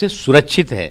से सुरक्षित है।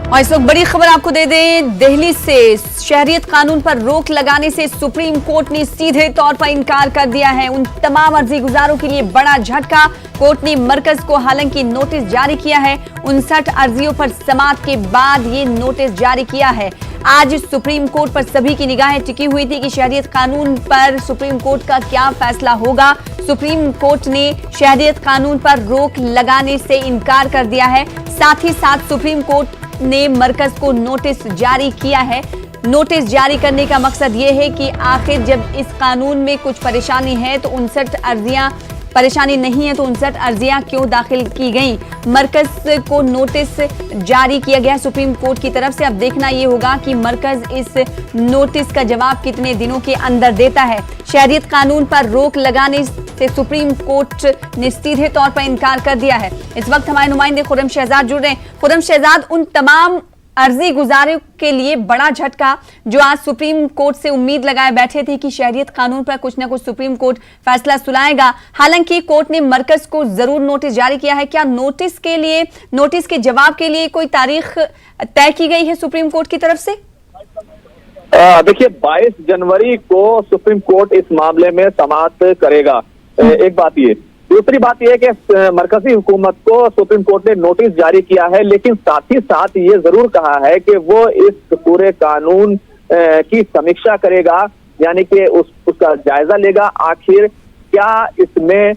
और इस वक्त बड़ी खबर आपको दे दें, दिल्ली से शहरियत कानून पर रोक लगाने से सुप्रीम कोर्ट ने सीधे तौर पर इनकार कर दिया है। उन तमाम अर्जी गुजारों के लिए बड़ा झटका। कोर्ट ने मरकज को हालांकि नोटिस जारी किया है। 59 अर्जियों पर समाअत के बाद ये नोटिस जारी किया है। आज सुप्रीम कोर्ट पर सभी की निगाहें टिकी हुई थी कि शहरियत कानून पर सुप्रीम कोर्ट का क्या फैसला होगा। सुप्रीम कोर्ट ने शहरियत कानून पर रोक लगाने से इनकार कर दिया है। साथ ही साथ सुप्रीम कोर्ट ने मरकज को नोटिस जारी किया है। नोटिस जारी करने का मकसद ये है कि आखिर जब इस कानून में कुछ परेशानी है तो 59 अर्जियां, परेशानी नहीं है तो 59 अर्जियां क्यों दाखिल की गई। मरकज को नोटिस जारी किया गया सुप्रीम कोर्ट की तरफ से। अब देखना ये होगा कि मरकज इस नोटिस का जवाब कितने दिनों के अंदर देता है। शहरियत कानून पर रोक लगाने से सुप्रीम कोर्ट ने सीधे तौर पर इनकार कर दिया है। इस वक्त हमारे नुमाइंदे खुर्रम शहजाद जुड़ रहे हैं। खुर्रम शहजाद, उन तमाम अर्जी गुजारों के लिए बड़ा झटका जो आज सुप्रीम कोर्ट से उम्मीद लगाए बैठे थे कि शहरियत कानून पर कुछ न कुछ सुप्रीम कोर्ट फैसला सुनाएगा। हालांकि कोर्ट ने मरकज को जरूर नोटिस जारी किया है। क्या नोटिस के जवाब के लिए कोई तारीख तय की गई है सुप्रीम कोर्ट की तरफ से? देखिए, 22 जनवरी को सुप्रीम कोर्ट इस मामले में समाअत करेगा। एक बात ये, दूसरी बात यह कि मरकजी हुकूमत को सुप्रीम कोर्ट ने नोटिस जारी किया है, लेकिन साथ ही साथ ये जरूर कहा है कि वो इस पूरे कानून की समीक्षा करेगा, यानी कि उसका जायजा लेगा। आखिर क्या इसमें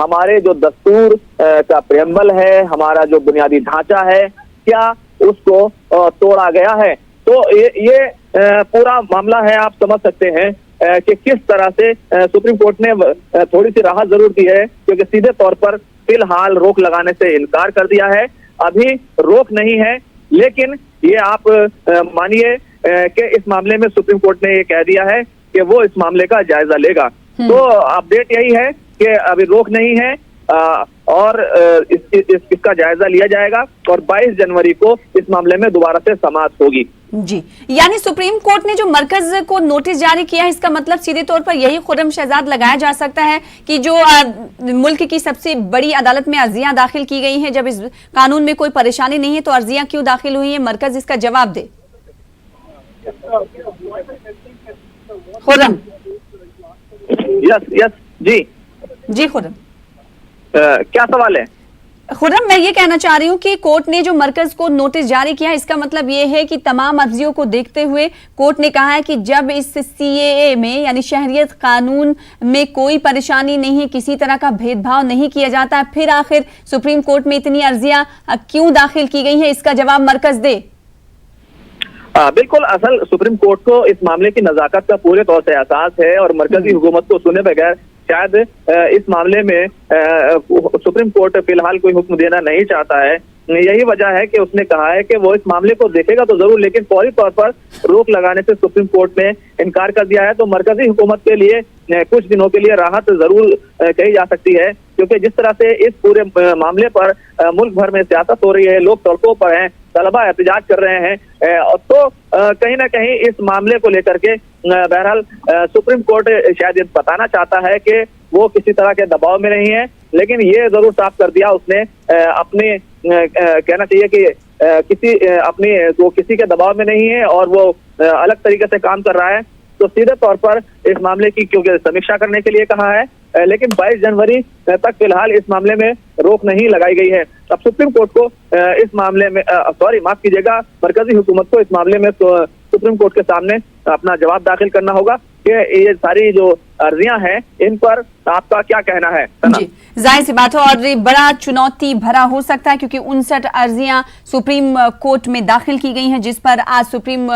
हमारे जो दस्तूर का प्रेम्बल है, हमारा जो बुनियादी ढांचा है, क्या उसको तोड़ा गया है। तो ये पूरा मामला है। आप समझ सकते हैं कि किस तरह से सुप्रीम कोर्ट ने थोड़ी सी राहत जरूर दी है, क्योंकि सीधे तौर पर फिलहाल रोक लगाने से इनकार कर दिया है। अभी रोक नहीं है, लेकिन ये आप मानिए कि इस मामले में सुप्रीम कोर्ट ने ये कह दिया है कि वो इस मामले का जायजा लेगा। तो अपडेट यही है कि अभी रोक नहीं है और इसका जायजा लिया जाएगा और 22 जनवरी को इस मामले में दोबारा से समाअत होगी। जी, यानी सुप्रीम कोर्ट ने जो मरकज को नोटिस जारी किया है, इसका मतलब सीधे तौर पर यही खुर्रम शहजाद लगाया जा सकता है कि जो मुल्क की सबसे बड़ी अदालत में अर्जियां दाखिल की गई हैं, जब इस कानून में कोई परेशानी नहीं है तो अर्जियां क्यों दाखिल हुई हैं, मरकज इसका जवाब दे। खुर्रम। यस जी खुर्रम, क्या सवाल है? खुर्रम, मैं ये कहना चाह रही हूँ कि कोर्ट ने जो मरकज को नोटिस जारी किया, इसका मतलब ये है कि तमाम अर्जियों को देखते हुए कोर्ट ने कहा है कि जब इस CAA में यानी शहरियत कानून में कोई परेशानी नहीं है, किसी तरह का भेदभाव नहीं किया जाता, फिर आखिर सुप्रीम कोर्ट में इतनी अर्जियां क्यों दाखिल की गई हैं, इसका जवाब मरकज दे। बिल्कुल, असल सुप्रीम कोर्ट को इस मामले की नजाकत का पूरे तौर से एहसास है और मरकजी हुकूमत को सुने बगैर शायद इस मामले में सुप्रीम कोर्ट फिलहाल कोई हुक्म देना नहीं चाहता है। यही वजह है कि उसने कहा है कि वो इस मामले को देखेगा तो जरूर, लेकिन फौरी तौर पर रोक लगाने से सुप्रीम कोर्ट ने इनकार कर दिया है। तो मरकजी हुकूमत के लिए कुछ दिनों के लिए राहत जरूर कही जा सकती है, क्योंकि जिस तरह से इस पूरे मामले पर मुल्क भर में सियासत हो रही है, लोग सड़कों पर हैं, तलबा एहतजाज कर रहे हैं, तो कहीं ना कहीं इस मामले को लेकर के बहरहाल सुप्रीम कोर्ट शायद ये बताना चाहता है कि वो किसी तरह के दबाव में नहीं है, लेकिन ये जरूर साफ कर दिया उसने अपने कहना चाहिए कि वो किसी के दबाव में नहीं है और वो अलग तरीके से काम कर रहा है। तो सीधे तौर पर इस मामले की क्योंकि समीक्षा करने के लिए कहा है, लेकिन 22 जनवरी तक फिलहाल इस मामले में रोक नहीं लगाई गई है। अब सुप्रीम कोर्ट को इस मामले में माफ कीजिएगा, मरकजी हुकूमत को इस मामले में सुप्रीम कोर्ट के सामने अपना जवाब दाखिल करना होगा कि ये सारी जो अर्जियां हैं इन पर आपका क्या कहना है। जी, जाहिर सी बात है और बड़ा चुनौती भरा हो सकता है, क्योंकि 59 अर्जियां सुप्रीम कोर्ट में दाखिल की गई हैं, जिस पर आज सुप्रीम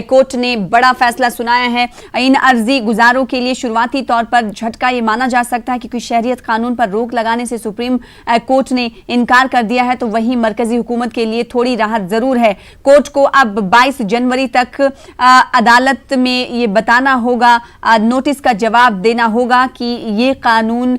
कोर्ट ने बड़ा फैसला सुनाया है। इन अर्जी गुजारों के लिए शुरुआती तौर पर झटका ये माना जा सकता है, क्योंकि शहरियत कानून पर रोक लगाने से सुप्रीम कोर्ट ने इनकार कर दिया है। तो वहीं मरकजी हुकूमत के लिए थोड़ी राहत जरूर है। कोर्ट को अब 22 जनवरी तक अदालत में ये बताना होगा, नोटिस का जवाब देना होगा कि ये कानून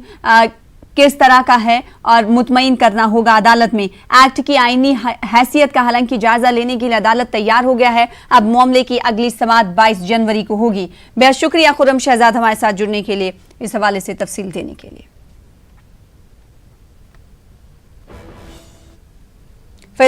किस तरह का है और मुतमईन करना होगा अदालत में। एक्ट की आईनी हैसियत का हालांकि जायजा लेने के लिए अदालत तैयार हो गया है। अब मामले की अगली समाअत 22 जनवरी को होगी। बेहद शुक्रिया खुर्रम शहजाद हमारे साथ जुड़ने के लिए, इस हवाले से तफसील देने के लिए।